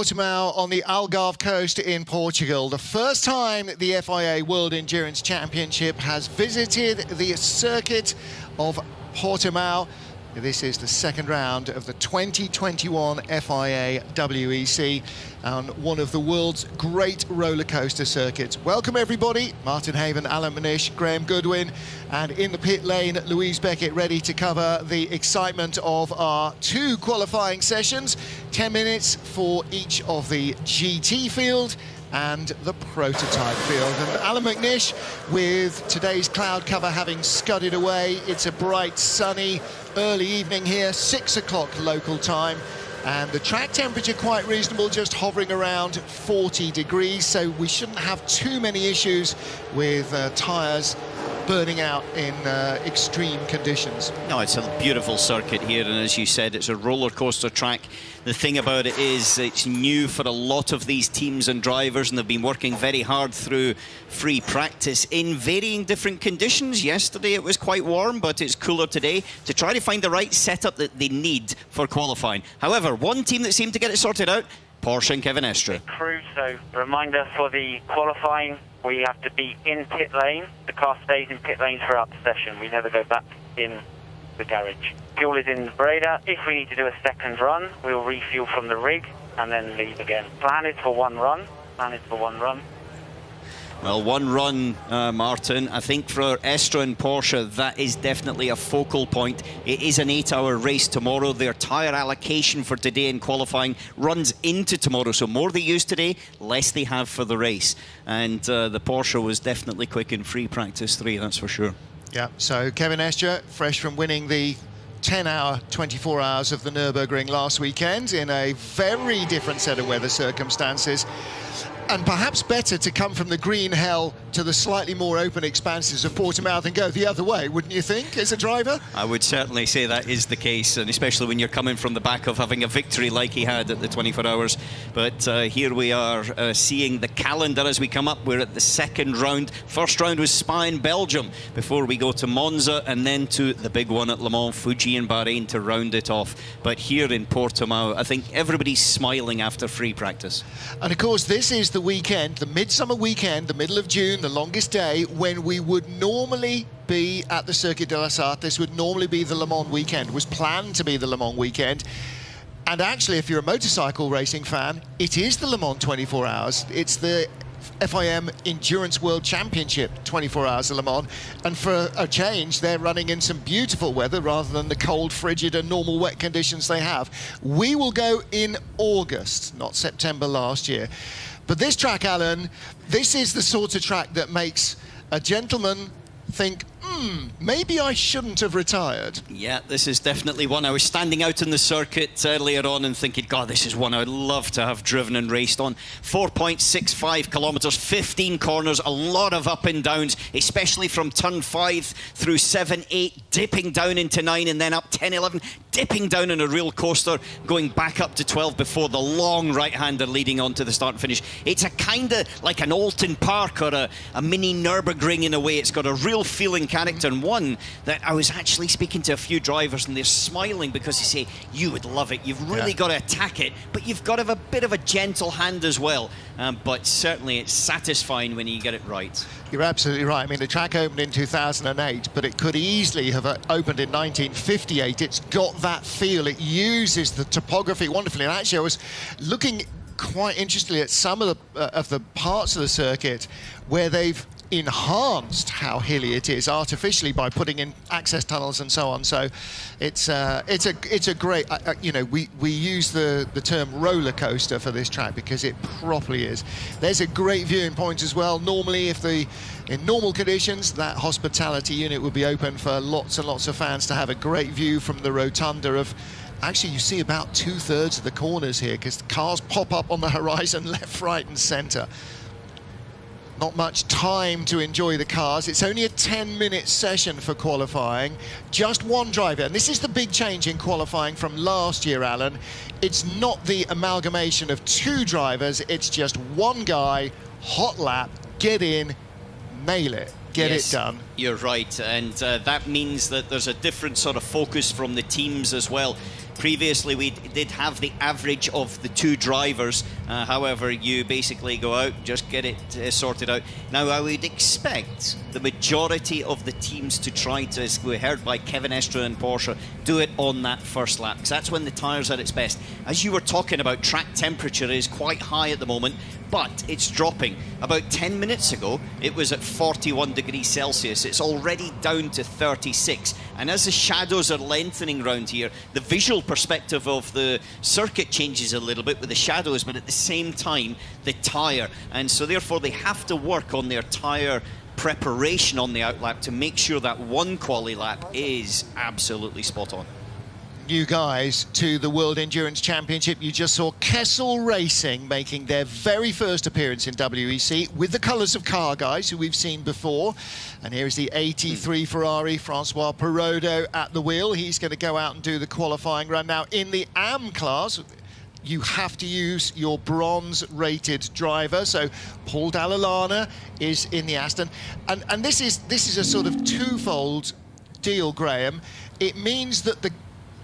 Portimao on the Algarve coast in Portugal. The first time the FIA World Endurance Championship has visited the circuit of Portimao. This is the second round of the 2021 FIA WEC on one of the world's great roller coaster circuits. Welcome everybody, Martin Haven, Alan Manish, Graham Goodwin, and in the pit lane, Louise Beckett, ready to cover the excitement of our two qualifying sessions. 10 minutes for each of the GT field and the prototype field. And Alan McNish, with today's cloud cover having scudded away, it's a bright, sunny, early evening here, 6 o'clock local time, and the track temperature quite reasonable, just hovering around 40 degrees, so we shouldn't have too many issues with tyres burning out in extreme conditions. No, it's a beautiful circuit here, and as you said, it's a roller coaster track. The thing about it is it's new for a lot of these teams and drivers, and they've been working very hard through free practice in varying different conditions. Yesterday it was quite warm, but it's cooler today, to try to find the right setup that they need for qualifying. However, one team that seemed to get it sorted out, Porsche and Kevin Estre. Crew, so reminder for the qualifying, we have to be in pit lane. The car stays in pit lane throughout the session. We never go back in the garage. Fuel is in the breeder. If we need to do a second run, we'll refuel from the rig and then leave again. Plan is for one run. Well, one run, Martin. I think for Estre and Porsche, that is definitely a focal point. It is an 8-hour race tomorrow. Their tyre allocation for today in qualifying runs into tomorrow. So more they use today, less they have for the race. And the Porsche was definitely quick in free practice 3, that's for sure. Yeah, so Kevin Estre, fresh from winning the 10-hour, 24 hours of the Nürburgring last weekend in a very different set of weather circumstances. And perhaps better to come from the green hell to the slightly more open expanses of Portimao than go the other way, wouldn't you think, as a driver? I would certainly say that is the case, and especially when you're coming from the back of having a victory like he had at the 24 hours. But here we are seeing the calendar as we come up. We're at the second round. First round was Spa in Belgium before we go to Monza and then to the big one at Le Mans, Fuji in Bahrain to round it off. But here in Portimao, I think everybody's smiling after free practice. And of course, this is the weekend, the midsummer weekend, the middle of June, the longest day, when we would normally be at the Circuit de la Sarthe. This would normally be the Le Mans weekend, was planned to be the Le Mans weekend. And actually, if you're a motorcycle racing fan, it is the Le Mans 24 hours. It's the FIM Endurance World Championship 24 hours of Le Mans, and for a change they're running in some beautiful weather rather than the cold, frigid and normal wet conditions they have. We will go in August, not September last year. But this track, Alan, this is the sort of track that makes a gentleman think, maybe I shouldn't have retired. Yeah, this is definitely one. I was standing out in the circuit earlier on and thinking, God, this is one I'd love to have driven and raced on. 4.65 kilometres, 15 corners, a lot of up and downs, especially from turn 5 through 7, 8, dipping down into 9 and then up 10, 11, dipping down in a real coaster, going back up to 12 before the long right-hander leading on to the start and finish. It's a kind of like an Alton Park or a mini Nürburgring in a way. It's got a real feeling character, and one that I was actually speaking to a few drivers and they're smiling because they say, you would love it, you've really got to attack it, but you've got to have a bit of a gentle hand as well. But certainly it's satisfying when you get it right. You're absolutely right. I mean, the track opened in 2008, but it could easily have opened in 1958. It's got that feel. It uses the topography wonderfully. And actually, I was looking quite interestingly at some of the parts of the circuit where they've enhanced how hilly it is artificially by putting in access tunnels and so on. So it's a great, you know, we use the term roller coaster for this track because it properly is. There's a great viewing point as well. Normally, in normal conditions, that hospitality unit would be open for lots and lots of fans to have a great view from the rotunda of. Actually, you see about 2/3 of the corners here because cars pop up on the horizon left, right and centre. Not much time to enjoy the cars. It's only a 10-minute session for qualifying. Just one driver. And this is the big change in qualifying from last year, Alan. It's not the amalgamation of 2 drivers. It's just one guy, hot lap, get in, nail it. Get it done. You're right, and that means that there's a different sort of focus from the teams as well. Previously, we did have the average of the two drivers. However, you basically go out, just get it sorted out. Now, I would expect the majority of the teams to try to, as we heard by Kevin Estre and Porsche, do it on that first lap, because that's when the tyres are at its best. As you were talking about, track temperature is quite high at the moment, but it's dropping. About 10 minutes ago, it was at 41 degrees Celsius. It's already down to 36. And as the shadows are lengthening around here, the visual perspective of the circuit changes a little bit with the shadows, but at the same time, the tyre. And so therefore, they have to work on their tyre preparation on the outlap to make sure that one quali lap is absolutely spot on. New guys to the World Endurance Championship. You just saw Kessel Racing making their very first appearance in WEC with the colours of car guys who we've seen before. And here is the 83 Ferrari, Francois Perrodo at the wheel. He's going to go out and do the qualifying run. Now, in the AM class, you have to use your bronze-rated driver. So Paul Dalla is in the Aston. And this is a sort of twofold deal, Graham. It means that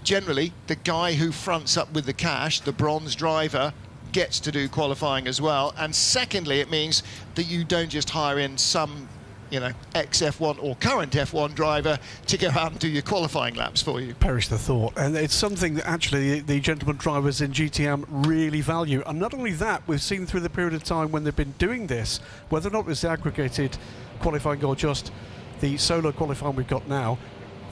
generally, the guy who fronts up with the cash, the bronze driver, gets to do qualifying as well. And secondly, it means that you don't just hire in some, ex-F1 or current F1 driver to go out and do your qualifying laps for you. Perish the thought. And it's something that actually the gentleman drivers in GTM really value. And not only that, we've seen through the period of time when they've been doing this, whether or not it's the aggregated qualifying or just the solo qualifying we've got now,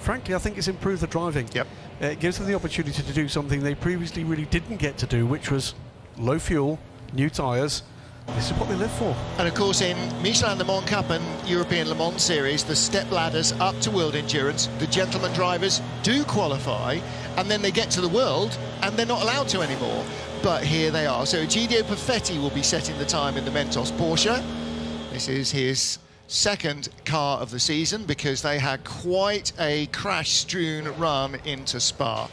frankly, I think it's improved the driving. Yep. It gives them the opportunity to do something they previously really didn't get to do, which was low fuel, new tyres. This is what they live for. And of course, in Michelin Le Mans Cup and European Le Mans Series, the step ladders up to World Endurance, the gentleman drivers do qualify, and then they get to the World, and they're not allowed to anymore. But here they are. So Egidio Perfetti will be setting the time in the Mentos Porsche. This is his second car of the season, because they had quite a crash-strewn run into Spa.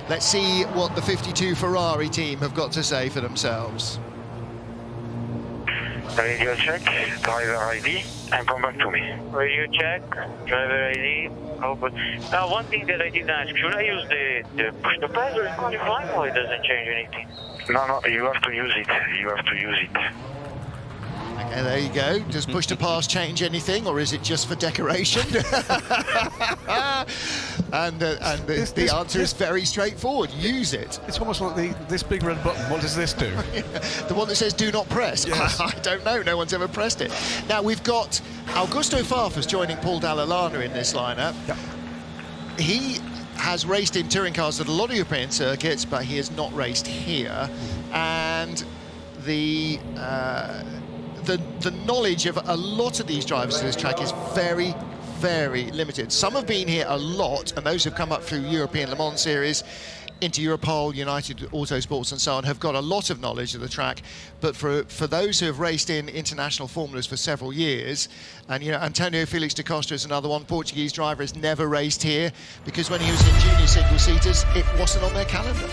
Let's see what the 52 Ferrari team have got to say for themselves. Radio check, driver ID, and come back to me. Radio check, driver ID. Oh, but now one thing that I didn't ask, should I use the push the pedal in qualifying, or it doesn't change anything? No, you have to use it. You have to use it. Okay, there you go. Does push to pass change anything, or is it just for decoration? and the answer is very straightforward. Use it. It's almost like this big red button. What does this do? The one that says do not press. Yes. I don't know. No one's ever pressed it. Now, we've got Augusto Farfus joining Paul Dalla in this lineup. Yep. He has raced in touring cars at a lot of European circuits, but he has not raced here. And the knowledge of a lot of these drivers to this track is very, very limited. Some have been here a lot, and those who've come up through European Le Mans Series into Europol, United Autosports and so on have got a lot of knowledge of the track. But for those who have raced in international formulas for several years, and Antonio Felix da Costa is another one, Portuguese driver, has never raced here because when he was in junior single-seaters, it wasn't on their calendar.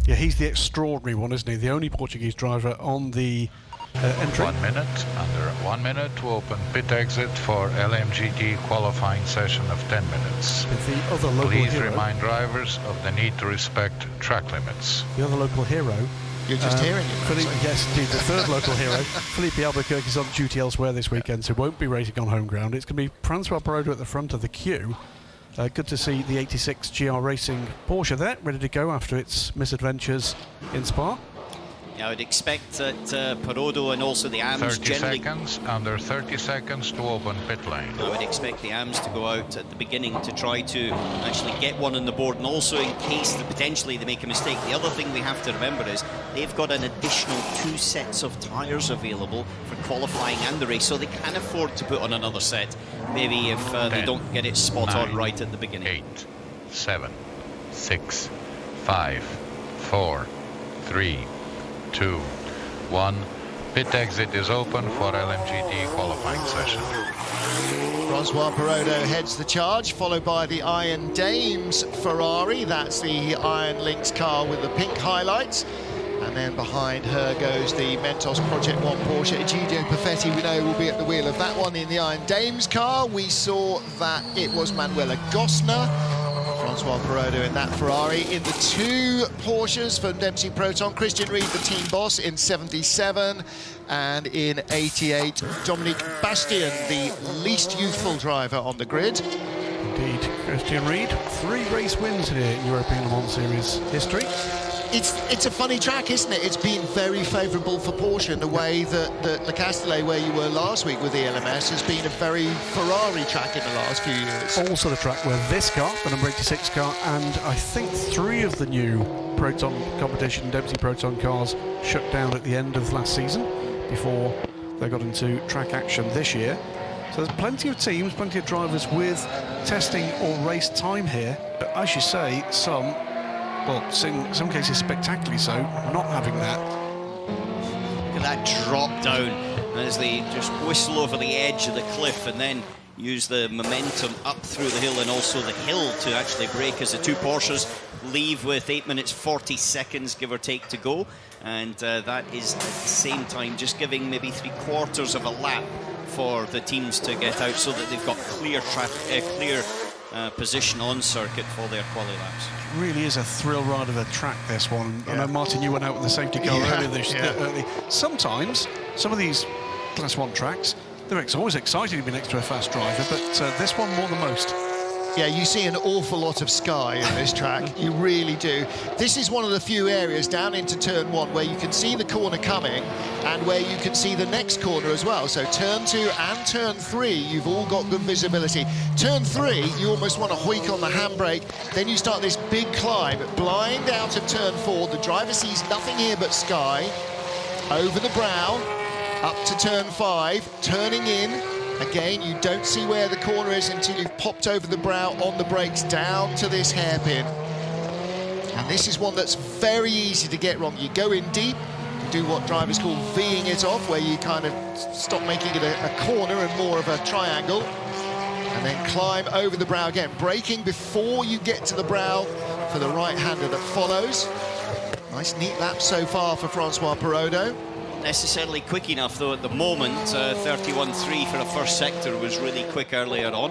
Yeah, he's the extraordinary one, isn't he? The only Portuguese driver on the entry. 1 minute, under 1 minute to open pit exit for LMGT qualifying session of 10 minutes. With the other local Please hero. remind drivers of the need to respect track limits. The other local hero. You're just hearing it. Yes, indeed, the third local hero. Felipe Albuquerque is on duty elsewhere this weekend, so won't be racing on home ground. It's going to be Francois Perrodo at the front of the queue. Good to see the 86 GR Racing Porsche there, ready to go after its misadventures in Spa. Yeah, I would expect that Perrodo and also the AMs 30 seconds, under 30 seconds to open pit lane. I would expect the AMs to go out at the beginning to try to actually get one on the board, and also in case that potentially they make a mistake. The other thing we have to remember is they've got an additional 2 sets of tyres available for qualifying and the race, so they can afford to put on another set, maybe if 10, they don't get it spot 9, on right at the beginning. 8, 7, 6, 5, 4, 3, 2, 1. Pit exit is open for LMGT qualifying session. Francois Perrodo heads the charge, followed by the Iron Dames Ferrari. That's the Iron Lynx car with the pink highlights. And then behind her goes the Mentos Project 1 Porsche. Egidio Perfetti, we know, will be at the wheel of that one in the Iron Dames car. We saw that it was Manuela Gosner Francois Perrodo in that Ferrari. In the 2 Porsches from Dempsey Proton, Christian Reed, the team boss, in 77. And in 88, Dominique Bastien, the least youthful driver on the grid. Indeed, Christian Reed, 3 race wins here in European Le Mans Series history. It's a funny track, isn't it? It's been very favourable for Porsche in the way that Le Castellet, where you were last week with the LMS, has been a very Ferrari track in the last few years. Also the track where this car, the number 86 car, and I think 3 of the new Proton competition Dempsey Proton cars shut down at the end of last season before they got into track action this year. So there's plenty of teams, plenty of drivers with testing or race time here, but as you say, some, well, in some cases spectacularly so, not having that. Look at that drop down as they just whistle over the edge of the cliff and then use the momentum up through the hill and also the hill to actually brake as the 2 Porsches leave with 8 minutes 40 seconds, give or take, to go. And that is at the same time just giving maybe 3/4 of a lap for the teams to get out so that they've got clear position on circuit for their quali laps. It really is a thrill ride of a track, this one. Yeah. I know, Martin, you went out with the safety car earlier. Sometimes, some of these Class 1 tracks, they're always exciting to be next to a fast driver, but this one more than most. Yeah, you see an awful lot of sky in this track, you really do. This is one of the few areas down into turn 1 where you can see the corner coming and where you can see the next corner as well. So turn 2 and turn 3, you've all got good visibility. Turn 3, you almost want to hoik on the handbrake, then you start this big climb, blind out of turn 4, the driver sees nothing here but sky, over the brow, up to turn 5, turning in. Again, you don't see where the corner is until you've popped over the brow on the brakes down to this hairpin. And this is one that's very easy to get wrong. You go in deep, you do what drivers call V'ing it off, where you kind of stop making it a corner and more of a triangle, and then climb over the brow again, braking before you get to the brow for the right-hander that follows. Nice, neat lap so far for Francois Perrodo. Necessarily quick enough though at the moment. 31.3 for a first sector was really quick earlier on,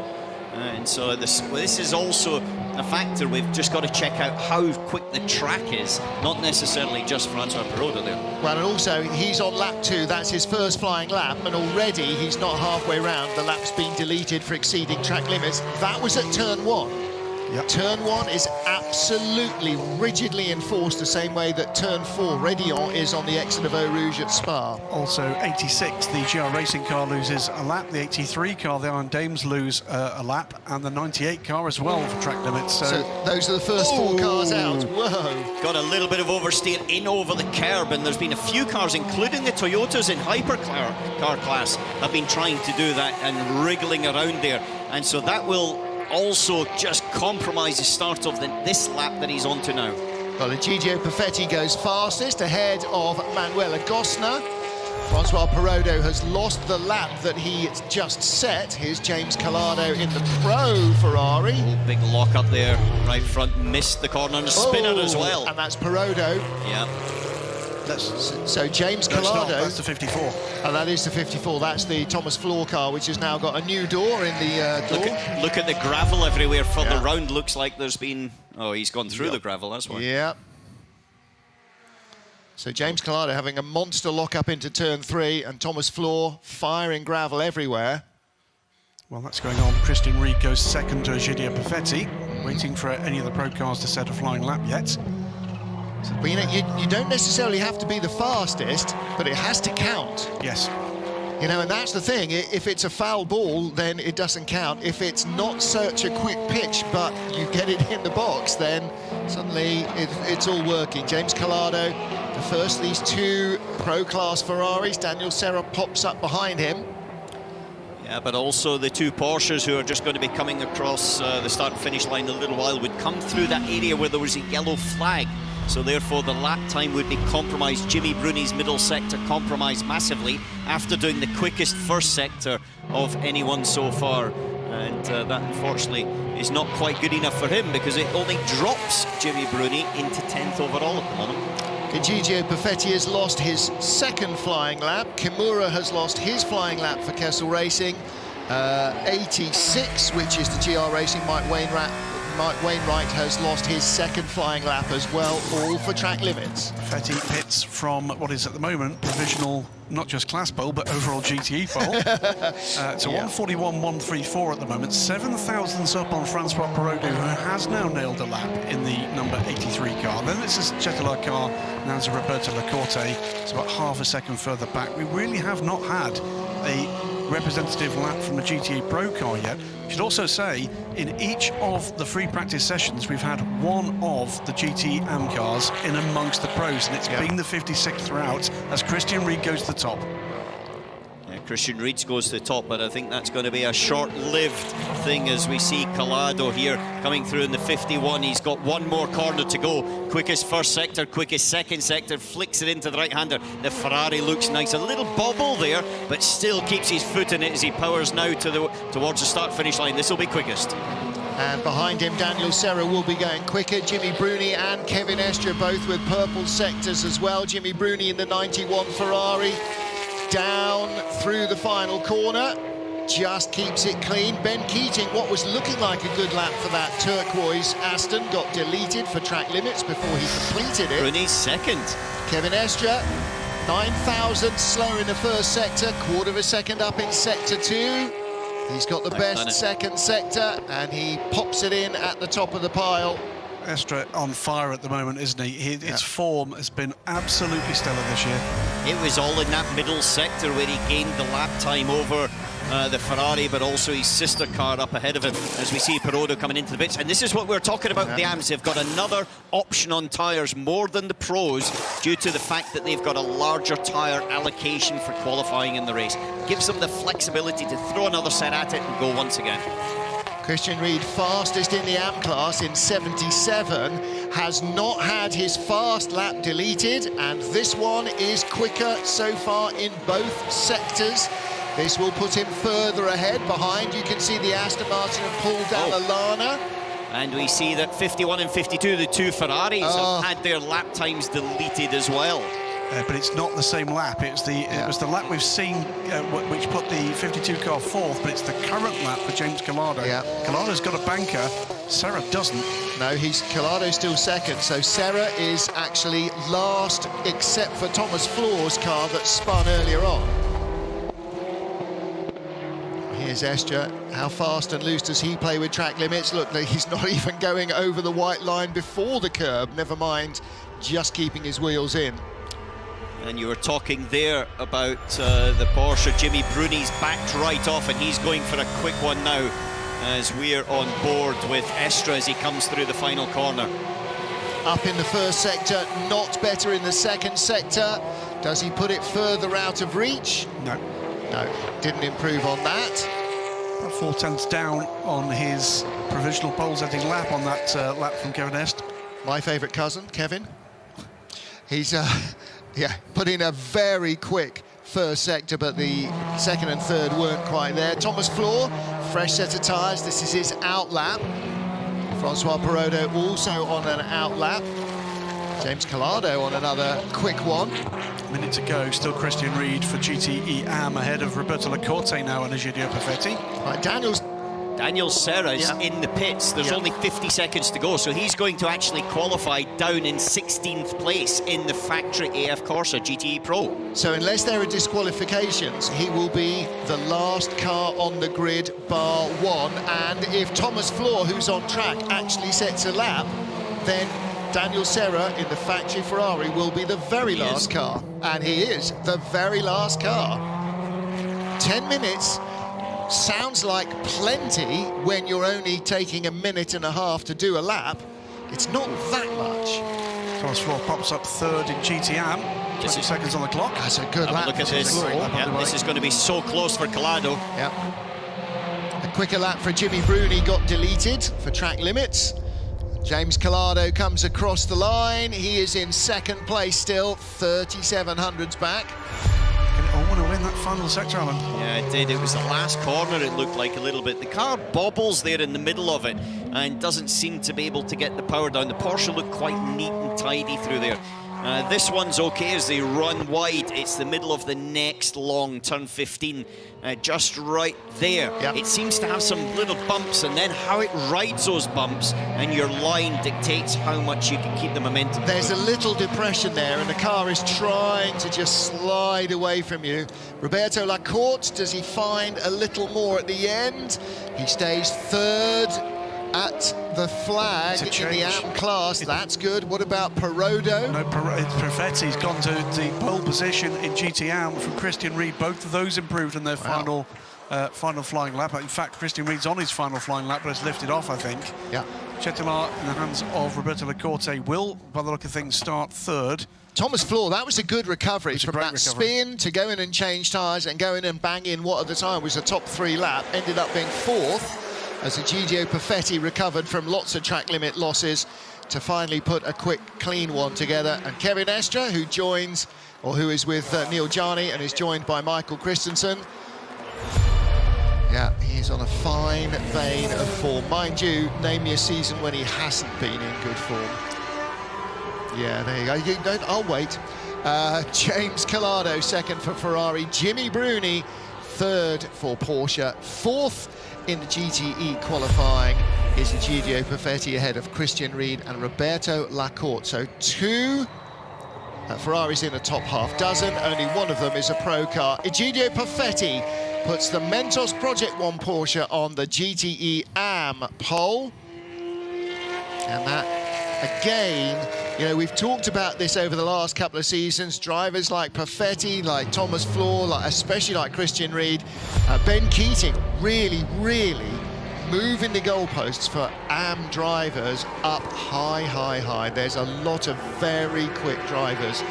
and so this is also a factor. We've just got to check out how quick the track is, not necessarily just Francois Perrodo there. Well, and also he's on lap 2, that's his first flying lap, and already he's not halfway round. The lap's been deleted for exceeding track limits. That was at turn 1. Yep. Turn 1 is absolutely rigidly enforced the same way that turn 4, Rédillon, is on the exit of Eau Rouge at Spa. Also, 86, the GR Racing car loses a lap, the 83 car, the Iron Dames lose a lap, and the 98 car as well for track limits. So those are the first 4 cars out. Whoa. Got a little bit of oversteer in over the curb, and there's been a few cars, including the Toyotas in hypercar class, have been trying to do that and wriggling around there. And so that will also just compromise the start of this lap that he's on to now. Well, Egidio Perfetti goes fastest ahead of Manuela Gosna. Francois Perrodo has lost the lap that he just set. Here's James Collado in the Pro Ferrari. Oh, big lock up there, right front, missed the corner and spinner as well. And that's Perrodo. Yeah. So James Collado. That's the 54. And that is the 54. That's the Thomas Floor car, which has now got a new door in the door. Look at the gravel everywhere further round. Looks like there's been... Oh, he's gone through the gravel, that's why. Yeah. So James Collado having a monster lock-up into turn 3, and Thomas Floor firing gravel everywhere. Well, that's going on. Christian Reed goes second to Egidio Perfetti, waiting for any of the pro cars to set a flying lap yet. But you know, you don't necessarily have to be the fastest, but it has to count. Yes. You know, and that's the thing. If it's a foul ball, then it doesn't count. If it's not such a quick pitch, but you get it in the box, then suddenly it's all working. James Collado, the first of these 2 pro-class Ferraris. Daniel Serra pops up behind him. Yeah, but also the 2 Porsches who are just going to be coming across the start and finish line in a little while would come through that area where there was a yellow flag. So therefore the lap time would be compromised. Jimmy Bruni's middle sector compromised massively after doing the quickest first sector of anyone so far. And that unfortunately is not quite good enough for him, because it only drops Jimmy Bruni into 10th overall at the moment. Egidio Perfetti has lost his 2nd flying lap. Kimura has lost his flying lap for Kessel Racing. 86, which is the GR Racing Mike Wainwright has lost his second flying lap as well, all for track limits. Fetty pits from what is at the moment provisional, not just class pole, but overall GTE pole. It's a 141.134 at the moment. 7 thousandths up on Francois Perraudin, who has now nailed a lap in the number 83 car. Then it's a Chetelaar car, now it's a Roberto Lacorte. It's about half a second further back. We really have not had a representative lap from the GTE Pro car yet. I should also say, in each of the free practice sessions, we've had one of the GTE AM cars in amongst the pros, and it's been the 56th throughout as Christian Ried goes to the top. Christian Ried goes to the top, but I think that's going to be a short-lived thing as we see Collado here coming through in the 51. He's got one more corner to go. Quickest first sector, quickest second sector, flicks it into the right-hander. The Ferrari looks nice. A little bobble there, but still keeps his foot in it as he powers now towards the start-finish line. This will be quickest. And behind him, Daniel Serra will be going quicker. Jimmy Bruni and Kevin Estre both with purple sectors as well. Jimmy Bruni in the 91 Ferrari. Down through the final corner, just keeps it clean. Ben Keating, what was looking like a good lap for that turquoise Aston, got deleted for track limits before he completed it. Bruni's second. Kevin Estre, 9,000 slower in the first sector, quarter of a second up in sector 2. He's got the best second sector, and he pops it in at the top of the pile. Estre on fire at the moment, isn't he? His form has been absolutely stellar this year. It was all in that middle sector where he gained the lap time over the Ferrari, but also his sister car up ahead of him as we see Perraudin coming into the pits. And this is what we're talking about with the AMs. They've got another option on tyres more than the pros due to the fact that they've got a larger tyre allocation for qualifying in the race. Gives them the flexibility to throw another set at it and go once again. Christian Ried, fastest in the AM class in 77, has not had his fast lap deleted, and this one is quicker so far in both sectors. This will put him further ahead. Behind, you can see the Aston Martin and Paul Dalla And we see that 51 and 52, the two Ferraris, have had their lap times deleted as well. But it's not the same lap. It was the lap we've seen, which put the 52 car fourth, but it's the current lap for James Collado. Collado's got a banker, Serra doesn't. No, Collado's still second, so Serra is actually last, except for Thomas Floor's car that spun earlier on. Here's Estre. How fast and loose does he play with track limits? Look, he's not even going over the white line before the curb, never mind just keeping his wheels in. And you were talking there about the Porsche. Jimmy Bruni's backed right off, and he's going for a quick one now as we're on board with Estre as he comes through the final corner. Up in the first sector, not better in the second sector. Does he put it further out of reach? No. No, didn't improve on that. About 4 tenths down on his provisional pole setting lap on that lap from Kevin Estre. My favourite cousin, Kevin. He's put in a very quick first sector, but the second and third weren't quite there. Thomas Floor, fresh set of tyres. This is his out lap. Francois Perraudin also on an out lap. James Collado on another quick one. A minute to go, still Christian Ried for GTE AM ahead of Roberto Lacorte now and Egidio Perfetti. Right, Daniel Serra's in the pits. There's only 50 seconds to go, so he's going to actually qualify down in 16th place in the factory AF Corsa GTE Pro. So unless there are disqualifications, he will be the last car on the grid bar one, and if Thomas Floor, who's on track, actually sets a lap, then Daniel Serra in the factory Ferrari will be the very last car. And he is the very last car. 10 minutes sounds like plenty when you're only taking a minute and a half to do a lap. It's not that much. Thomas Floor pops up third in GTM. 20 seconds on the clock. That's a good lap. Look at this. This is going to be so close for Collado. A quicker lap for Jimmy Bruni got deleted for track limits. James Collado comes across the line. He is in second place still, 3,700s back. I want to win that final sector, Alan. Yeah, it did. It was the last corner, it looked like a little bit. The car bobbles there in the middle of it and doesn't seem to be able to get the power down. The Porsche looked quite neat and tidy through there. This one's okay as they run wide. It's the middle of the next long turn 15, just right there. Yep. It seems to have some little bumps, and then how it rides those bumps and your line dictates how much you can keep the momentum. There's a little depression there, and the car is trying to just slide away from you. Roberto Lacorte, does he find a little more at the end? He stays third at the flag in the AM class. That's good. What about Perodo? No, Perfetti's gone to the pole position in GT AM from Christian Reed. Both of those improved in their final flying lap. In fact, Christian Reed's on his final flying lap, but has lifted off, I think. Yeah. Chetillard in the hands of Roberto Lacorte will, by the look of things, start third. Thomas Floor, that was a good recovery from that spin to go in and change tyres and go in and bang in what at the time was a top 3 lap. Ended up being 4th as Egidio Perfetti recovered from lots of track limit losses to finally put a quick, clean one together. And Kevin Estre, who joins, or who is with Neil Jarni and is joined by Michael Christensen. Yeah, he's on a fine vein of form. Mind you, name me a season when he hasn't been in good form. Yeah, there you go. I'll wait. James Collado, second for Ferrari. Jimmy Bruni, third for Porsche. Fourth in the GTE qualifying is Egidio Perfetti ahead of Christian Reed and Roberto Lacorte. So 2 Ferraris in the top half dozen. Only one of them is a pro car. Egidio Perfetti puts the Mentos Project 1 Porsche on the GTE AM pole. And that, again, you know, we've talked about this over the last couple of seasons. Drivers like Perfetti, like Thomas Floor, especially like Christian Reed, Ben Keating, really moving the goalposts for AM drivers up high. There's a lot of very quick drivers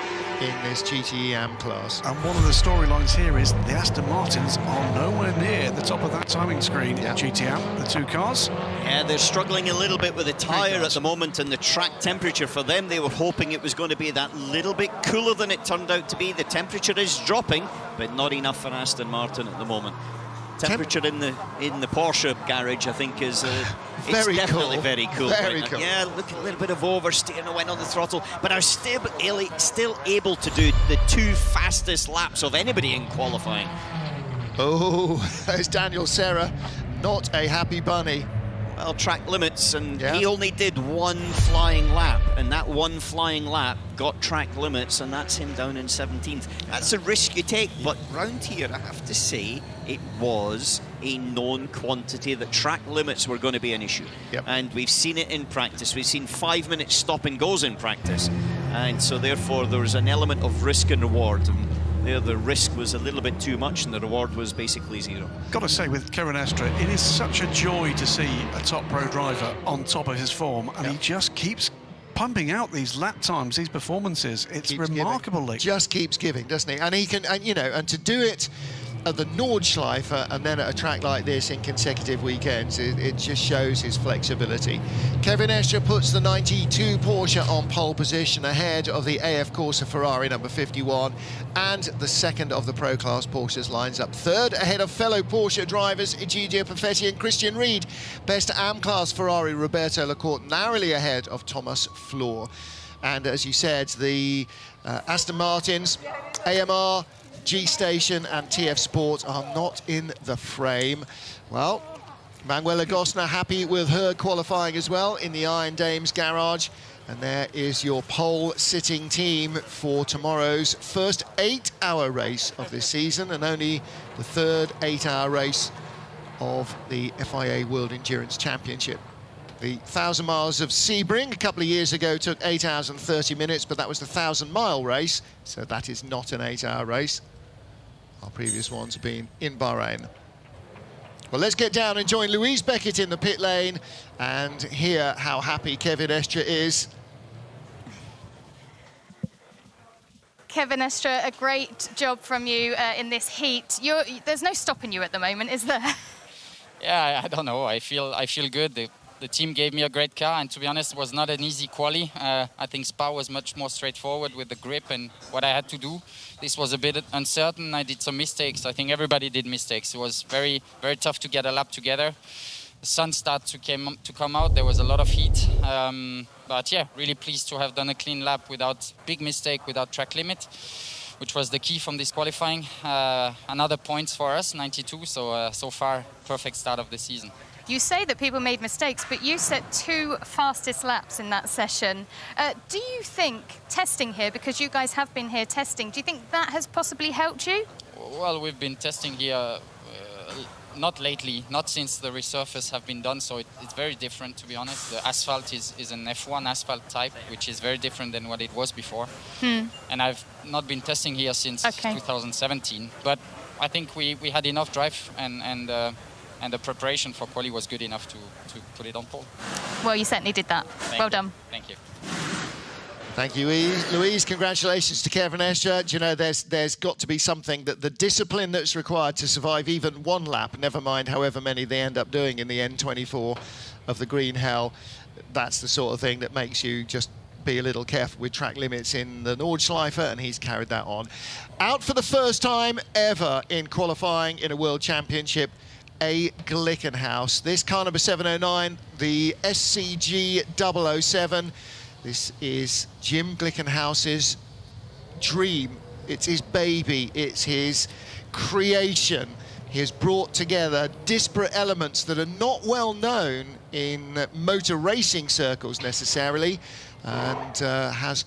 in this GTE AM class. And one of the storylines here is the Aston Martins are nowhere near the top of that timing screen in GT AM, the 2 cars. Yeah, they're struggling a little bit with the tyre at the moment and the track temperature. For them, they were hoping it was going to be that little bit cooler than it turned out to be. The temperature is dropping, but not enough for Aston Martin at the moment. Temperature in the Porsche garage, I think, is very definitely cool. Very cool. Very right cool. Yeah, look, a little bit of oversteering. I went on the throttle, but I was still able to do the 2 fastest laps of anybody in qualifying. Oh, there's Daniel Serra, not a happy bunny. Well, track limits, and he only did 1 flying lap, and that 1 flying lap got track limits, and that's him down in 17th. That's a risk you take, but round here, I have to say, it was a known quantity that track limits were going to be an issue. And we've seen it in practice. We've seen 5-minute stop and goes in practice, and so therefore there was an element of risk and reward. And there, the risk was a little bit too much, and the reward was basically 0. Got to say, with Kevin Estre, it is such a joy to see a top pro driver on top of his form, and he just keeps pumping out these lap times, these performances. It's remarkable. Just keeps giving, doesn't he? And he can, and you know, and to do it at the Nordschleife and then at a track like this in consecutive weekends, it just shows his flexibility. Kevin Estre puts the 92 Porsche on pole position ahead of the AF Corsa Ferrari number 51, and the second of the Pro Class Porsches lines up third ahead of fellow Porsche drivers Egidio Perfetti and Christian Reed. Best AM Class Ferrari Roberto Lacorte narrowly ahead of Thomas Floor. And as you said, the Aston Martins, AMR, G-Station and TF Sport are not in the frame. Well, Manuela Gosner happy with her qualifying as well in the Iron Dames garage. And there is your pole sitting team for tomorrow's first 8-hour race of this season, and only the third 8-hour race of the FIA World Endurance Championship. The 1,000 miles of Sebring a couple of years ago took 8 hours and 30 minutes, but that was the 1,000-mile race, so that is not an 8-hour race. Our previous ones have been in Bahrain. Well, let's get down and join Louise Beckett in the pit lane and hear how happy Kevin Estre is. Kevin Estre, a great job from you in this heat. There's no stopping you at the moment, is there? Yeah, I don't know. I feel good. The team gave me a great car, and to be honest, it was not an easy quali. I think Spa was much more straightforward with the grip and what I had to do. This was a bit uncertain. I did some mistakes. I think everybody did mistakes. It was very, very tough to get a lap together. sun started to come out. There was a lot of heat. But yeah, really pleased to have done a clean lap without big mistake, without track limit, which was the key from this qualifying. Another points for us, 92. So far, perfect start of the season. You say that people made mistakes, but you set 2 fastest laps in that session. Do you think testing here, because you guys have been here testing, do you think that has possibly helped you? Well, we've been testing here, not lately, not since the resurface have been done, so it's very different, to be honest. The asphalt is an F1 asphalt type, which is very different than what it was before. And I've not been testing here since 2017, but I think we had enough drive and the preparation for quali was good enough to put it on pole. Well, you certainly did that. Well done. Thank you. Thank you, Louise. Congratulations to Kevin Escher. Do you know, there's got to be something that the discipline that's required to survive even one lap, never mind however many they end up doing in the N24 of the Green Hell, that's the sort of thing that makes you just be a little careful with track limits in the Nordschleife, and he's carried that on. Out for the first time ever in qualifying in a World Championship, a Glickenhaus. This car number 709, the SCG 007. This is Jim Glickenhaus's dream. It's his baby. It's his creation. He has brought together disparate elements that are not well known in motor racing circles necessarily, and has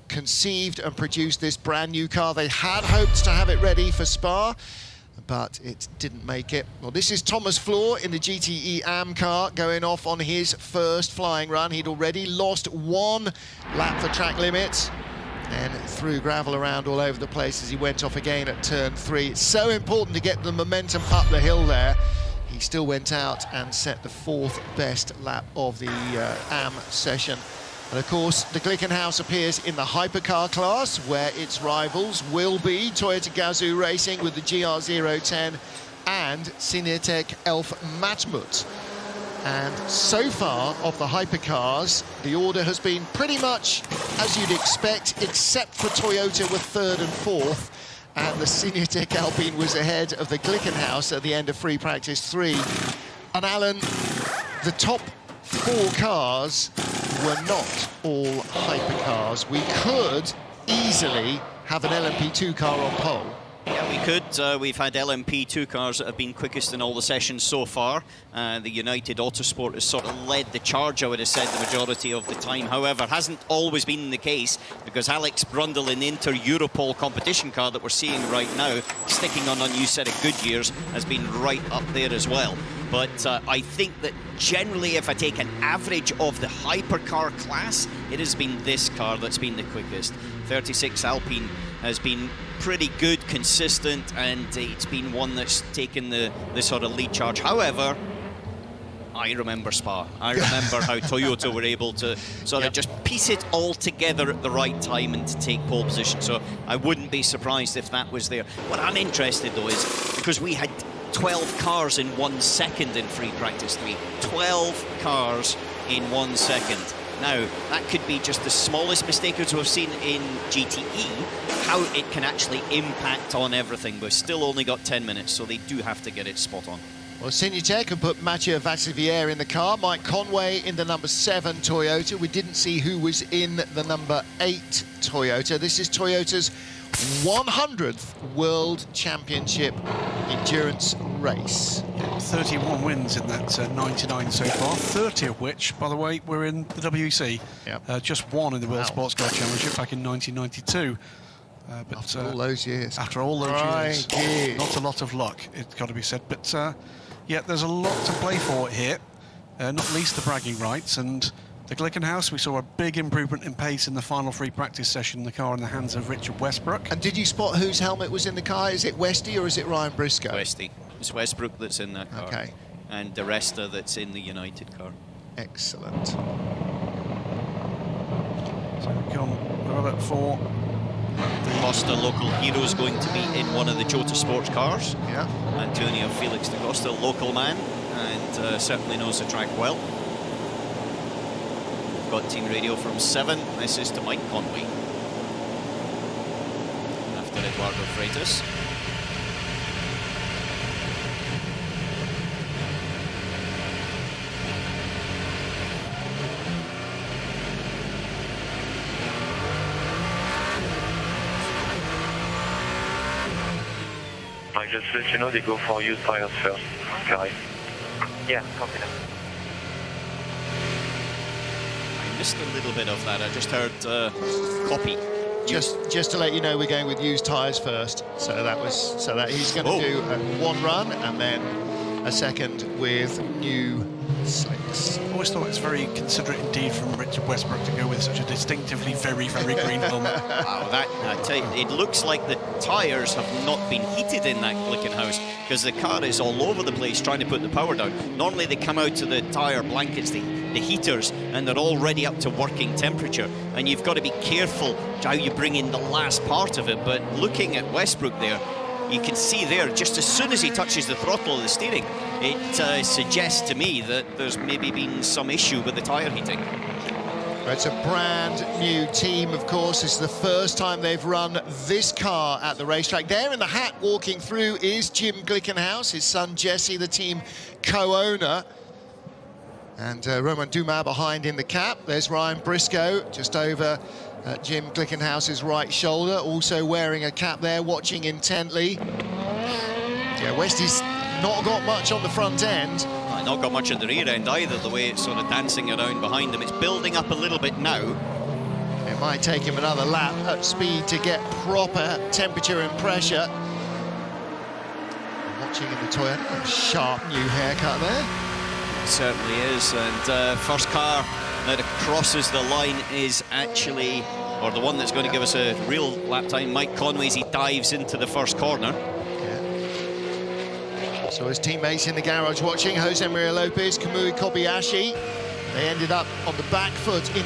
conceived and produced this brand new car. They had hoped to have it ready for Spa, but it didn't make it. Well, this is Thomas Floor in the GTE AM car going off on his first flying run. He'd already lost 1 lap for track limits and threw gravel around all over the place as he went off again at turn 3. It's so important to get the momentum up the hill there. He still went out and set the 4th best lap of the AM session. And of course, the Glickenhaus appears in the hypercar class, where its rivals will be Toyota Gazoo Racing with the GR010 and Cinetek Elf Matmut. And so far, of the hypercars, the order has been pretty much as you'd expect, except for Toyota with 3rd and 4th. And the Cinetek Alpine was ahead of the Glickenhaus at the end of free practice 3. And Alan, the top 4 cars were not all hypercars. We could easily have an LMP2 car on pole. Yeah, we could. We've had LMP2 cars that have been quickest in all the sessions so far. The United Autosport has sort of led the charge, I would have said, the majority of the time. However, hasn't always been the case, because Alex Brundle in the Inter-Europol competition car that we're seeing right now, sticking on a new set of Goodyears, has been right up there as well. But I think that generally, if I take an average of the hypercar class, it has been this car that's been the quickest. 36 Alpine has been pretty good, consistent, and it's been one that's taken the sort of lead charge. However, I remember Spa. I remember how Toyota were able to sort of just piece it all together at the right time and to take pole position. So I wouldn't be surprised if that was there. What I'm interested, though, is because we had 12 cars in 1 second in free practice 3. 12 cars in 1 second. Now, that could be just the smallest mistake as we've seen in GTE, how it can actually impact on everything. We've still only got 10 minutes, so they do have to get it spot on. Well, Cinetek can put Mathieu Vassivière in the car, Mike Conway in the number 7 Toyota. We didn't see who was in the number 8 Toyota. This is Toyota's 100th World Championship endurance race. 31 wins in that 99 so far, 30 of which, by the way, were in the WEC. Just 1 in the World Sports Car Championship back in 1992. But after all those years. After all those years. Not a lot of luck, it's got to be said. But yeah, there's a lot to play for here, not least the bragging rights. And the Glickenhaus, we saw a big improvement in pace in the final free practice session, the car in the hands of Richard Westbrook. And did you spot whose helmet was in the car? Is it Westy or is it Ryan Briscoe? Westy. It's Westbrook that's in that car. Okay. And the Resta that's in the United car. Excellent. So we're at 4. Costa local heroes going to be in one of the Jota Sports cars. Yeah. Antonio Felix da Costa, local man, and certainly knows the track well. We've got team radio from 7. This is to Mike Conway. After Eduardo Freitas. Mike, just to let you know, they go for used tires first. Carry. Yeah, copy that. I missed a little bit of that. I just heard copy. Just to let you know, we're going with used tyres first. So that he's going to do one run and then a second with new slicks. I always thought it's very considerate indeed from Richard Westbrook to go with such a distinctively very, very green helmet. Wow, I tell you, it looks like the tyres have not been heated in that Glickenhaus, because the car is all over the place trying to put the power down. Normally they come out to the tyre blankets, the heaters, and they're already up to working temperature, and you've got to be careful how you bring in the last part of it. But looking at Westbrook there, you can see there, just as soon as he touches the throttle of the steering, it suggests to me that there's maybe been some issue with the tyre heating. It's a brand new team, of course. It's the first time they've run this car at the racetrack. There in the hat walking through is Jim Glickenhaus, his son Jesse, the team co-owner. And Romain Dumas behind in the cap. There's Ryan Briscoe just over Jim Glickenhaus's right shoulder, also wearing a cap there, watching intently. Yeah, Westy's not got much on the front end. Not got much at the rear end either, the way it's sort of dancing around behind him. It's building up a little bit now. It might take him another lap at speed to get proper temperature and pressure. Watching in the Toyota, a sharp new haircut there. It certainly is, and first car that crosses the line is actually, or the one that's going to give us a real lap time, Mike Conway, as he dives into the first corner. So his teammates in the garage watching, Jose Maria Lopez, Kamui Kobayashi, they ended up on the back foot in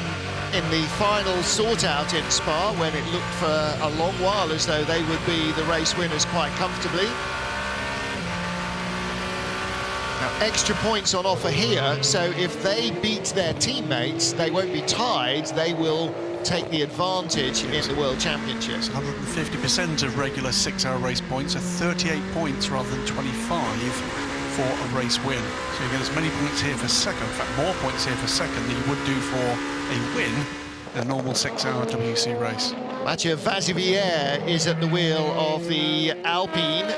the final sort-out in Spa, when it looked for a long while as though they would be the race winners quite comfortably. Now, extra points on offer here, so if they beat their teammates, they won't be tied, they will take the advantage in the World Championships. 150% of regular 6-hour race points are 38 points rather than 25 for a race win. So you get as many points here for second, in fact more points here for second than you would do for a win in a normal 6-hour WC race. Mathieu Vazivière is at the wheel of the Alpine,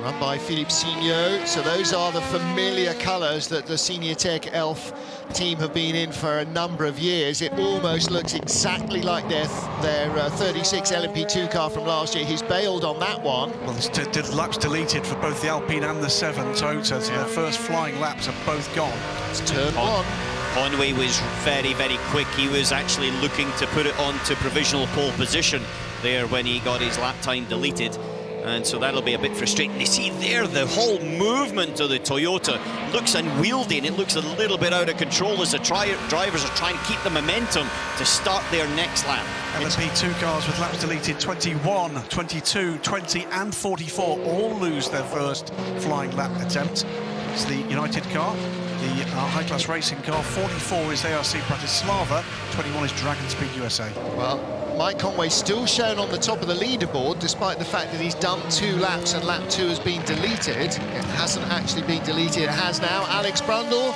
run by Philippe Signot. So those are the familiar colours that the Signotec Elf team have been in for a number of years. It almost looks exactly like their 36 LMP2 car from last year. He's bailed on that one. Well, there's laps deleted for both the Alpine and the 7 Toyota, so their first flying laps are both gone. It's turn one. Conway was very, very quick. He was actually looking to put it on to provisional pole position there when he got his lap time deleted. And so that'll be a bit frustrating. You see there, the whole movement of the Toyota looks unwieldy, and it looks a little bit out of control as the drivers are trying to keep the momentum to start their next lap. LMP2 cars with laps deleted 21, 22, 20 and 44 all lose their first flying lap attempt. It's the United car, the high-class racing car. 44 is ARC Bratislava, 21 is Dragon Speed USA. Well, Mike Conway still shown on the top of the leaderboard, despite the fact that he's done 2 laps and lap 2 has been deleted. It hasn't actually been deleted, it has now. Alex Brundle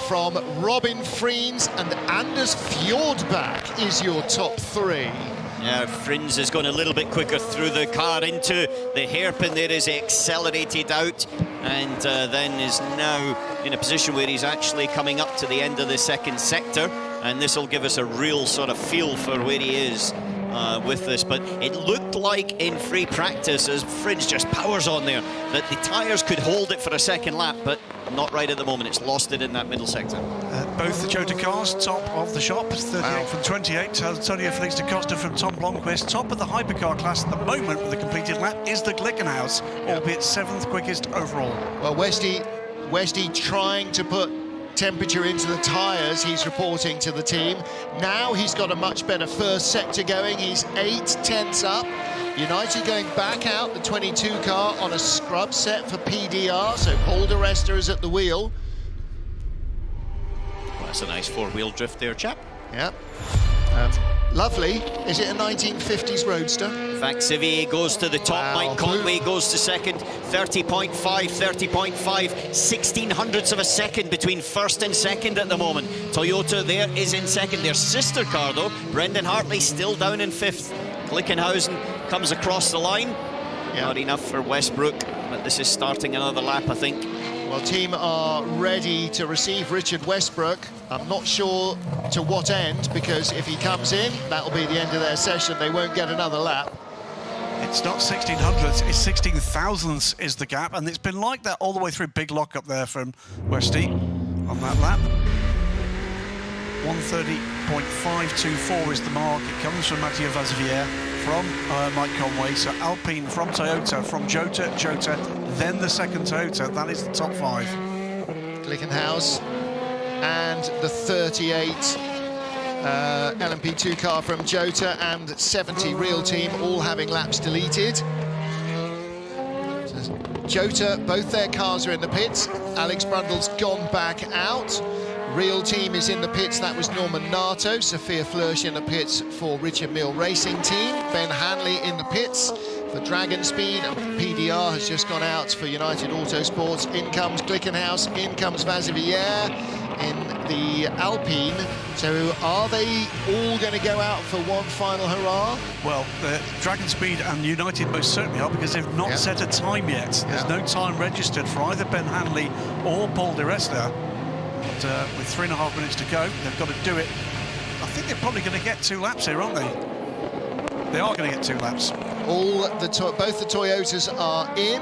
from Robin Friens and Anders Fjordbach is your top 3. Yeah, Friens has gone a little bit quicker through the car into the hairpin there as he accelerated out, and then is now in a position where he's actually coming up to the end of the second sector, and this will give us a real sort of feel for where he is with this. But it looked like in free practice, as Friens just powers on there, that the tyres could hold it for a second lap, but not right at the moment. It's lost it in that middle sector. Both the Toyota cars top of the shop, 38 from 28. Antonio Felix da Costa from Tom Blomqvist. Top of the hypercar class at the moment with a completed lap is the Glickenhaus, albeit 7th quickest overall. Well, Westy trying to put temperature into the tyres, he's reporting to the team. Now he's got a much better first sector going. He's 8/10 up. United going back out the 22 car on a scrub set for PDR, so Paul de Resta is at the wheel. Well, that's a nice 4-wheel drift there, chap. Yeah. Lovely. Is it a 1950s Roadster? Vaxivier goes to the top, Mike Conway goes to second, 30.5, 16 hundredths of a second between first and second at the moment. Toyota there is in second. Their sister car, though, Brendan Hartley, still down in 5th. Glickenhausen comes across the line. Not enough for Westbrook, but this is starting another lap, I think. Well, team are ready to receive Richard Westbrook. I'm not sure to what end, because if he comes in, that'll be the end of their session. They won't get another lap. It's not 1600s, it's 16,000s is the gap, and it's been like that all the way through. Big lock up there from Westy on that lap. 130.524 is the mark. It comes from Mathieu Vazevière, from Mike Conway. So Alpine from Toyota, from Jota, then the second Toyota. That is the top 5. Glickenhaus and the 38 LMP2 car from Jota and 70 Real Team, all having laps deleted. So Jota, both their cars are in the pits. Alex Brundle's gone back out. Real Team is in the pits. That was Norman Nato. Sophia Flörsch in the pits for Richard Mille Racing Team. Ben Hanley in the pits for Dragon Speed. PDR has just gone out for United Autosports. In comes Glickenhaus, in comes Vazevière in the Alpine. So are they all going to go out for one final hurrah? Well, Dragon Speed and United most certainly are, because they've not set a time yet. There's no time registered for either Ben Hanley or Paul Di Resta. But with 3.5 minutes to go, they've got to do it. I think they're probably going to get 2 laps here, aren't they? They are going to get 2 laps. Both the Toyotas are in.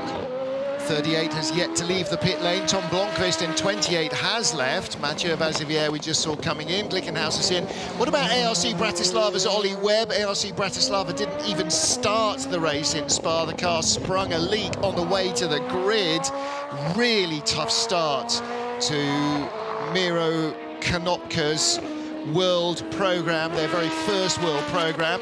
38 has yet to leave the pit lane. Tom Blomqvist in 28 has left. Mathieu Vazevière we just saw coming in. Glickenhaus is in. What about ARC Bratislava's Ollie Webb? ARC Bratislava didn't even start the race in Spa. The car sprung a leak on the way to the grid. Really tough start to Miro Konopka's world programme, their very first world programme.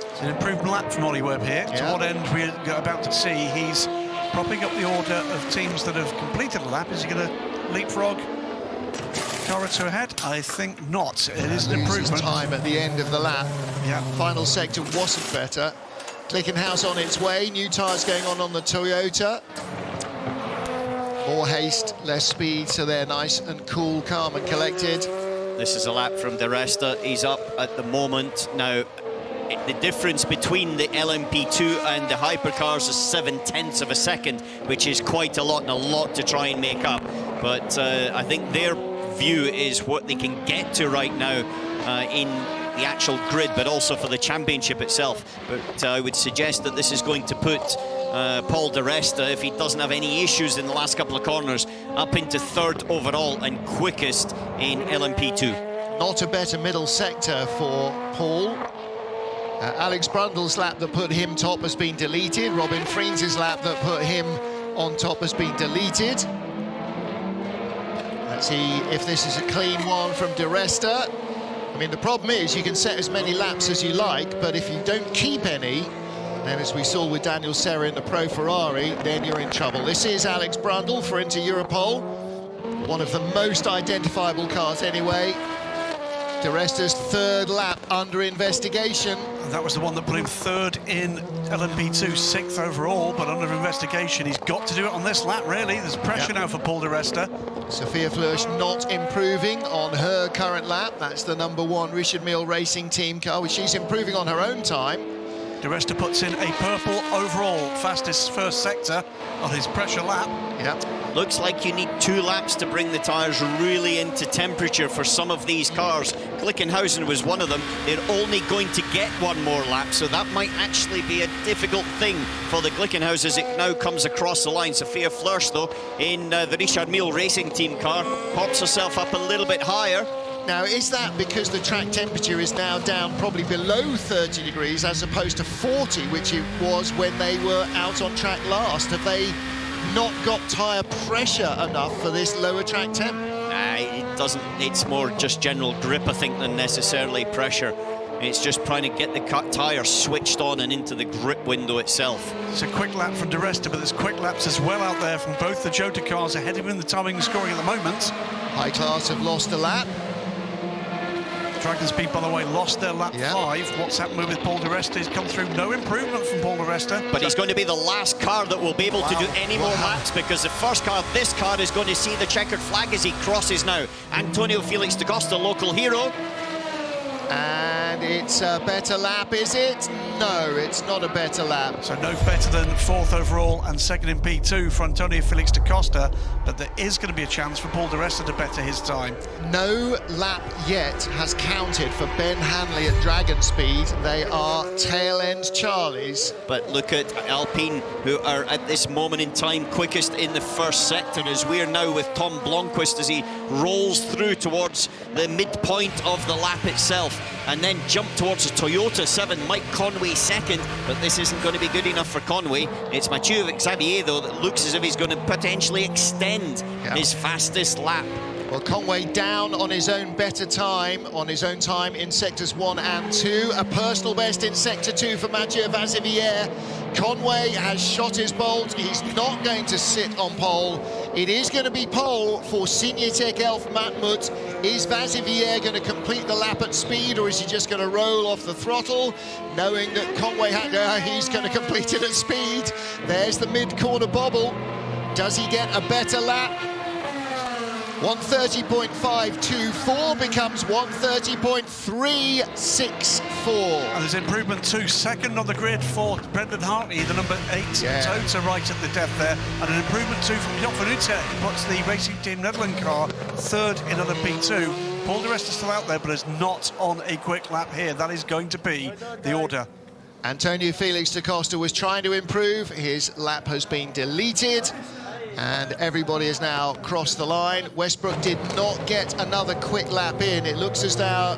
It's an improved lap from Ollie Webb here. To what end we're about to see. He's propping up the order of teams that have completed a lap. Is he going to leapfrog car to ahead? I think not. It is an improvement. Time at the end of the lap. Final sector wasn't better. Glickenhaus on its way. New tyres going on the Toyota. More haste, less speed, so they're nice and cool, calm and collected. This is a lap from Di Resta. He's up at the moment. Now, the difference between the LMP2 and the hypercars is 0.7 of a second, which is quite a lot, and a lot to try and make up. But I think their view is what they can get to right now in the actual grid, but also for the championship itself. But I would suggest that this is going to put Paul Di Resta, if he doesn't have any issues in the last couple of corners, up into 3rd overall and quickest in LMP2. Not a better middle sector for Paul. Alex Brundle's lap that put him top has been deleted. Robin Friens' lap that put him on top has been deleted. Let's see if this is a clean one from Di Resta. I mean, the problem is you can set as many laps as you like, but if you don't keep any, then as we saw with Daniel Serra in the Pro Ferrari, then you're in trouble. This is Alex Brundle for Inter Europol. One of the most identifiable cars anyway. Di Resta's 3rd lap under investigation. That was the one that put him 3rd in LMP2, 6th overall, but under investigation. He's got to do it on this lap, really. There's pressure now for Paul Di Resta. Sophia Flörsch not improving on her current lap. That's the #1 Richard Mille Racing Team car, which she's improving on her own time. Di Resta puts in a purple overall, fastest first sector on his pressure lap. Looks like you need 2 laps to bring the tyres really into temperature for some of these cars. Glickenhausen was one of them. They're only going to get 1 more lap, so that might actually be a difficult thing for the Glickenhaus as it now comes across the line. Sophia Flörsch, though, in the Richard Mille Racing Team car, pops herself up a little bit higher. Now, is that because the track temperature is now down probably below 30 degrees as opposed to 40, which it was when they were out on track last? Have they not got tyre pressure enough for this lower track temp? It doesn't. It's more just general grip, I think, than necessarily pressure. It's just trying to get the tyre switched on and into the grip window itself. It's a quick lap from Di Resta, but there's quick laps as well out there from both the Jota cars ahead of him in the timing and scoring at the moment. High Class have lost a lap. Dragon Speed, by the way, lost their lap 5. What's happened with Paul Di Resta? He's come through. No improvement from Paul Di Resta. But he's going to be the last car that will be able to do any more laps, because the first car, this car, is going to see the checkered flag as he crosses now. Antonio Felix da Costa, local hero. And and it's a better lap, is it? No, it's not a better lap. So no better than 4th overall and 2nd in P2 for Antonio Felix da Costa, but there is going to be a chance for Paul di Resta to better his time. No lap yet has counted for Ben Hanley at Dragon Speed. They are tail end Charlies. But look at Alpine, who are at this moment in time quickest in the first sector, as we're now with Tom Blomqvist as he rolls through towards the midpoint of the lap itself, and then jump towards the Toyota 7, Mike Conway second, but this isn't going to be good enough for Conway. It's Mathieu Xavier, though, that looks as if he's going to potentially extend his fastest lap. Well, Conway down on his own better time, on his own time in sectors 1 and 2. A personal best in sector 2 for Mathieu Vazivière. Conway has shot his bolt. He's not going to sit on pole. It is going to be pole for Signetek Elf Matmut. Is Vazivière going to complete the lap at speed, or is he just going to roll off the throttle, knowing that Conway he's going to complete it at speed? There's the mid-corner bobble. Does he get a better lap? 130.524 becomes 130.364. And there's improvement too. 2nd on the grid for Brendan Hartley, the number 8 Toyota right at the depth there. And an improvement too from Joop van Uite, who puts the Racing Team Netherlands car 3rd in other P2. Paul di Resta is still out there, but is not on a quick lap here. That is going to be the order. Antonio Felix da Costa was trying to improve. His lap has been deleted, and everybody has now crossed the line. Westbrook did not get another quick lap in. It looks as though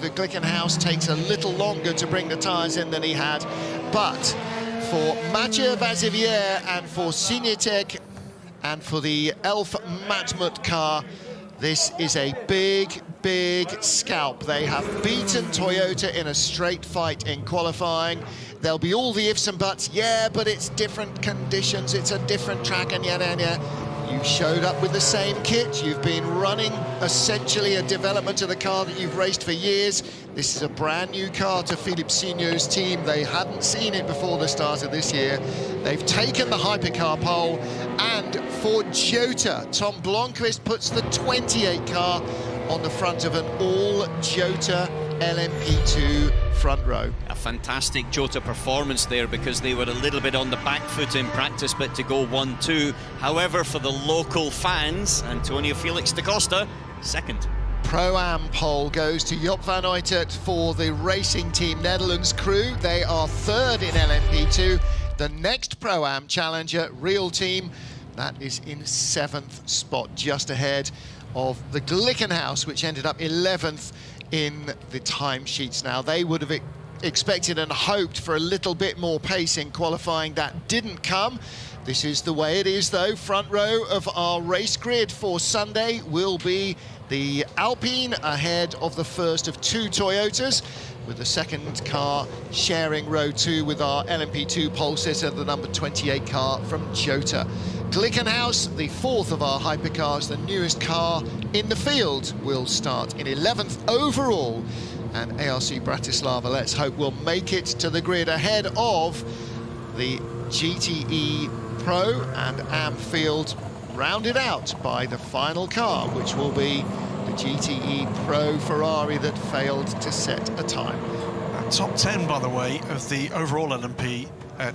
the Glickenhaus takes a little longer to bring the tyres in than he had. But for Mathieu Vazivière and for Signetek and for the Elf Matmut car, this is a big, big scalp. They have beaten Toyota in a straight fight in qualifying. There'll be all the ifs and buts. Yeah, but it's different conditions. It's a different track, and yada. You showed up with the same kit. You've been running essentially a development of the car that you've raced for years. This is a brand new car to Philippe Signeau's team. They hadn't seen it before the start of this year. They've taken the hypercar pole, and for Jota, Tom Blomqvist puts the 28 car on the front of an all Jota LMP2 front row. A fantastic Jota performance there, because they were a little bit on the back foot in practice, but to go 1-2. However, for the local fans, Antonio Felix da Costa, 2nd. Pro-Am pole goes to Joop van Uite for the Racing Team Netherlands crew. They are 3rd in LMP2. The next Pro-Am challenger, Real Team, that is in 7th spot, just ahead of the Glickenhaus, which ended up 11th in the timesheets. Now, they would have expected and hoped for a little bit more pace in qualifying. That didn't come. This is the way it is, though. Front row of our race grid for Sunday will be the Alpine ahead of the first of 2 Toyotas, with the 2nd car sharing row 2 with our LMP2 pole sitter, the number 28 car from Jota. Glickenhaus, the 4th of our hypercars, the newest car in the field, will start in 11th overall. And ARC Bratislava, let's hope, will make it to the grid ahead of the GTE Pro and Am field, rounded out by the final car, which will be the GTE Pro Ferrari that failed to set a time. Top 10, by the way, of the overall LMP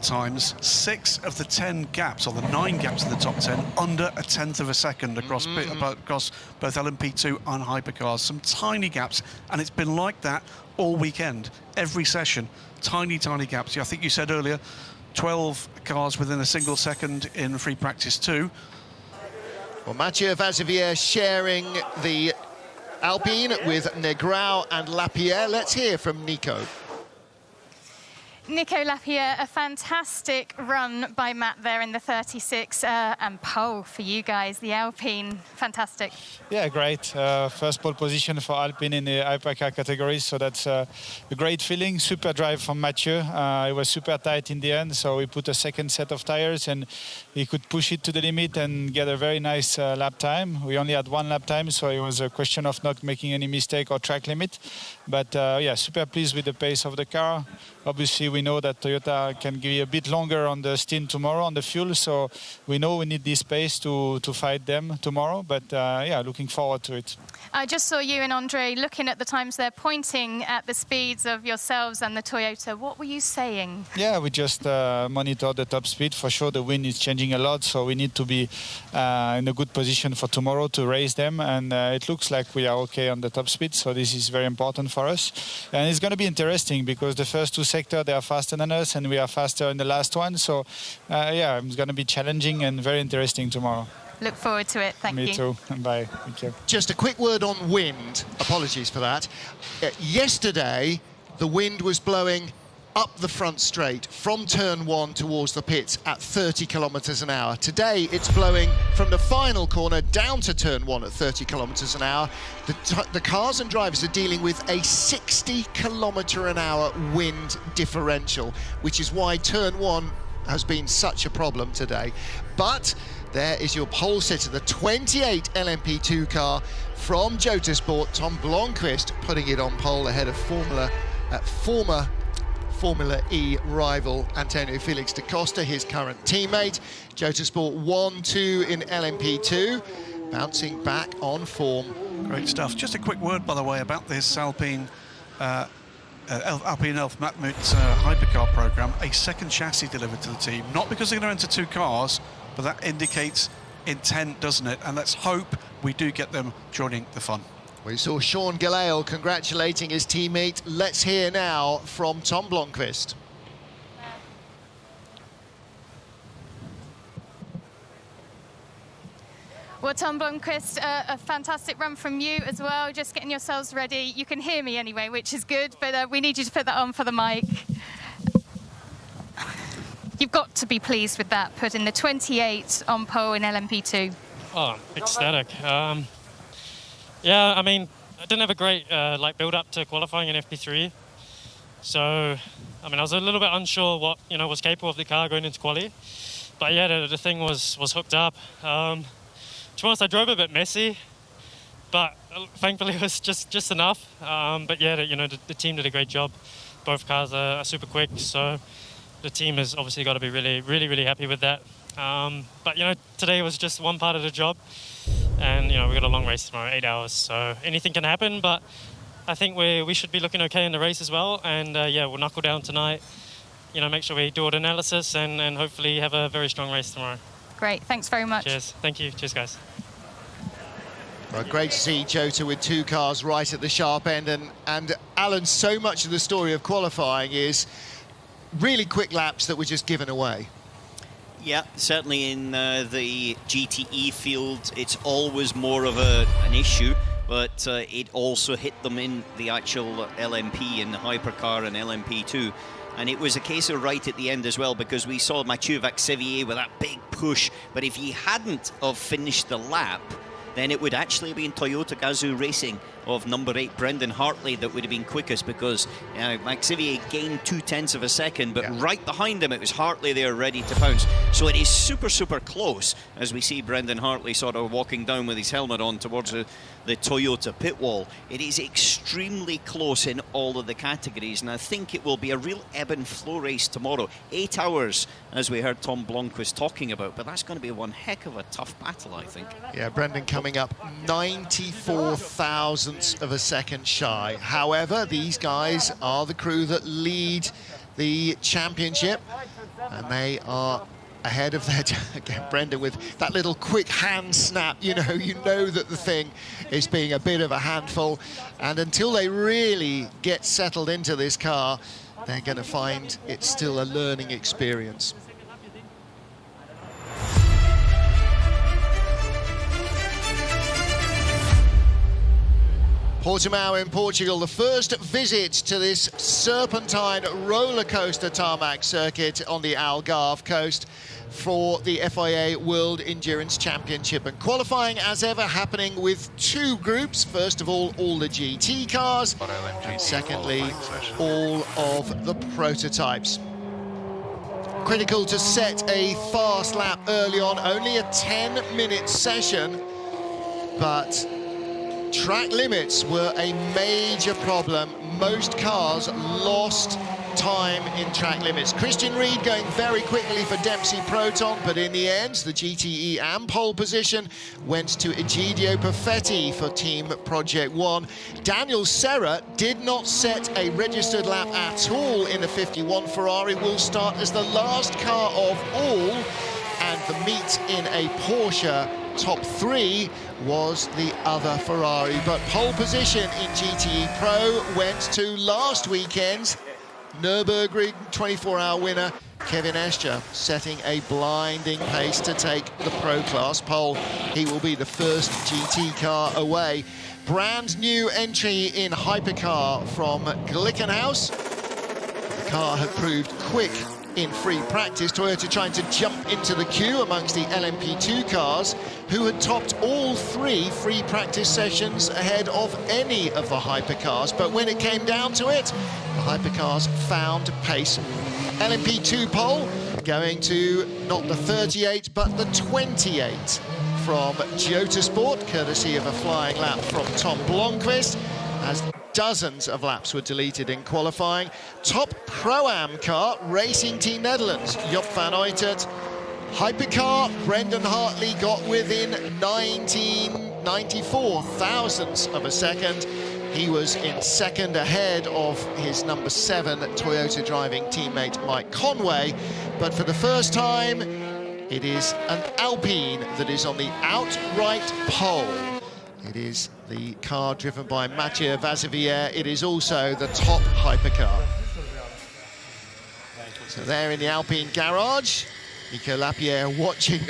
times. 6 of the 10 gaps, or the 9 gaps in the top 10, under a 1/10 of a second across both LMP2 and hypercars. Some tiny gaps, and it's been like that all weekend. Every session, tiny gaps. I think you said earlier, 12 cars within a single second in free practice 2. Well, Mathieu Vazivière sharing the Alpine with Negrão and Lapierre. Let's hear from Nico. Nico Lapierre, a fantastic run by Matt there in the 36, and pole for you guys, the Alpine, fantastic. Yeah, great. First pole position for Alpine in the hypercar category, so that's a great feeling. Super drive from Mathieu. It was super tight in the end, so we put a 2nd set of tires and he could push it to the limit and get a very nice lap time. We only had 1 lap time, so it was a question of not making any mistake or track limit. But yeah, super pleased with the pace of the car. obviously we know that Toyota can give a bit longer on the stint tomorrow on the fuel, so we know we need this pace to fight them tomorrow, but yeah, looking forward to it. I just saw you and Andre looking at the times there, pointing at the speeds of yourselves and the Toyota. What were you saying? Yeah, we just monitor the top speed. For sure, the wind is changing a lot, so we need to be in a good position for tomorrow to race them. And it looks like we are okay on the top speed, so this is very important for us. And it's going to be interesting because the first two sectors, they are faster than us, and we are faster in the last one. So, yeah, it's going to be challenging and very interesting tomorrow. Look forward to it. Thank you. Me too. Bye. Thank you. Just a quick word on wind. Apologies for that. Yesterday, the wind was blowing up the front straight from turn 1 towards the pits at 30 kilometers an hour. Today, it's blowing from the final corner down to turn 1 at 30 kilometers an hour. The cars and drivers are dealing with a 60 kilometer an hour wind differential, which is why turn 1 has been such a problem today. But there is your pole sitter, the 28 LMP2 car from Motorsport. Tom Blomqvist putting it on pole ahead of former Formula E rival Antonio Felix da Costa, his current teammate. Motorsport 1-2 in LMP2, bouncing back on form. Great stuff. Just a quick word, by the way, about this Alpine Elf Matmut hypercar program. A second chassis delivered to the team, not because they're going to enter 2 cars, but that indicates intent, doesn't it? And let's hope we do get them joining the fun. We saw Sean Gallale congratulating his teammate. Let's hear now from Tom Blomqvist. Well, Tom Blomqvist, a fantastic run from you as well. Just getting yourselves ready. You can hear me anyway, which is good, but we need you to put that on for the mic. You've got to be pleased with that, putting the 28 on pole in LMP2. Oh, ecstatic. Yeah, I mean, I didn't have a great build-up to qualifying in FP3. So, I mean, I was a little bit unsure what, was capable of the car going into quali. But yeah, the thing was hooked up. To be honest, I drove a bit messy, but thankfully it was just enough. But yeah, the team did a great job. Both cars are super quick, so the team has obviously got to be really happy with that. But today was just one part of the job, and we've got a long race tomorrow, 8 hours, so anything can happen. But I think we should be looking okay in the race as well, and yeah, we'll knuckle down tonight. Make sure we do all the analysis and hopefully have a very strong race tomorrow. Great, thanks very much. Cheers, thank you, cheers guys. Well, great to see Jota with 2 cars right at the sharp end, and Alan, so much of the story of qualifying is really quick laps that were just given away. Yeah, certainly in the GTE field, it's always more of an issue, but it also hit them in the actual LMP, in the hypercar and LMP2. And it was a case of right at the end as well, because we saw Mathieu Vaxivier with that big push, but if he hadn't have finished the lap, then it would actually have been Toyota Gazoo Racing of number 8 Brendan Hartley that would have been quickest, because Vaxivier gained 0.2 of a second, but right behind him it was Hartley there ready to pounce. So it is super close as we see Brendan Hartley sort of walking down with his helmet on towards the Toyota pit wall. It is extremely close in all of the categories, and I think it will be a real ebb and flow race tomorrow. 8 hours, as we heard Tom Blomqvist talking about, but that's going to be one heck of a tough battle, I think. Yeah, Brendan coming up 94 thousandths of a second shy. However, these guys are the crew that lead the championship, and they are ahead of their, again, Brendan with that little quick hand snap, you know that the thing is being a bit of a handful, and until they really get settled into this car, they're going to find it's still a learning experience. Portimao in Portugal, the first visit to this serpentine roller coaster tarmac circuit on the Algarve coast for the FIA World Endurance Championship, and qualifying as ever happening with 2 groups. First of all the GT cars, and secondly all of the prototypes. Critical to set a fast lap early on, only a 10-minute session, but track limits were a major problem. Most cars lost time in track limits. Christian Reed going very quickly for Dempsey Proton, but in the end, the GTE and pole position went to Egidio Perfetti for Team Project One. Daniel Serra did not set a registered lap at all in the 51 Ferrari, will start as the last car of all, and the meet in a Porsche top 3 was the other Ferrari. But pole position in GTE Pro went to last weekend's Nürburgring 24-hour winner, Kevin Escher, setting a blinding pace to take the Pro Class pole. He will be the first GT car away. Brand new entry in hypercar from Glickenhaus. The car had proved quick in free practice. Toyota trying to jump into the queue amongst the LMP2 cars, who had topped all 3 free practice sessions ahead of any of the hypercars. But when it came down to it, the hypercars found pace. LMP2 pole going to not the 38 but the 28 from Motorsport, courtesy of a flying lap from Tom Blomqvist, as dozens of laps were deleted in qualifying. Top Pro-Am car, Racing Team Netherlands, Job van Uitert. Hypercar, Brendan Hartley got within 1994 thousandths of a second. He was in second ahead of his number 7 Toyota driving teammate Mike Conway. But for the first time, it is an Alpine that is on the outright pole. It is the car driven by Mathieu Vazevière. It is also the top hypercar. So there in the Alpine garage, Nico Lapierre watching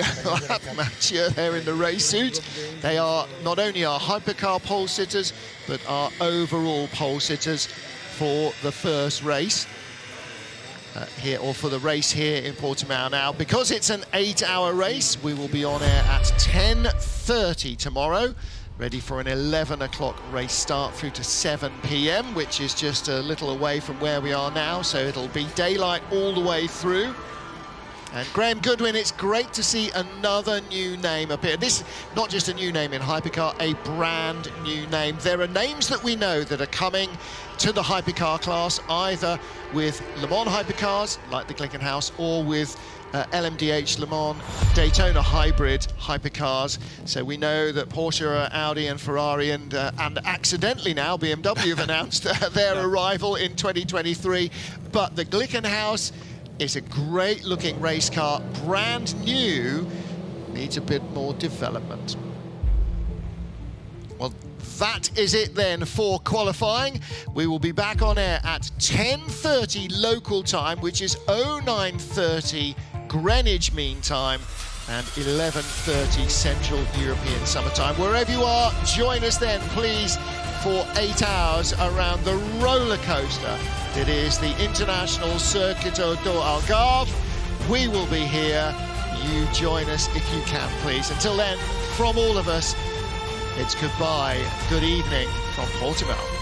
Mathieu there in the race suit. They are not only our hypercar pole sitters, but our overall pole sitters for the first race. Here, or for the race here in Portimao now. Because it's an 8-hour race, we will be on air at 10:30 tomorrow, ready for an 11 o'clock race start through to 7 p.m, which is just a little away from where we are now, so it'll be daylight all the way through. And Graham Goodwin, it's great to see another new name appear. This, not just a new name in hypercar, a brand new name. There are names that we know that are coming to the hypercar class, either with Le Mans hypercars, like the Glickenhaus, or with LMDH Le Mans Daytona hybrid hypercars. So we know that Porsche, Audi and Ferrari and accidentally now BMW have announced their arrival in 2023. But the Glickenhaus is a great looking race car, brand new, needs a bit more development. Well, that is it then for qualifying. We will be back on air at 10:30 local time, which is 09:30 Greenwich Mean Time, and 11:30 Central European Summer Time. Wherever you are, join us then, please, for 8 hours around the roller coaster. It is the International Circuito do Algarve. We will be here. You join us if you can, please. Until then, from all of us, it's goodbye, good evening from Portimao.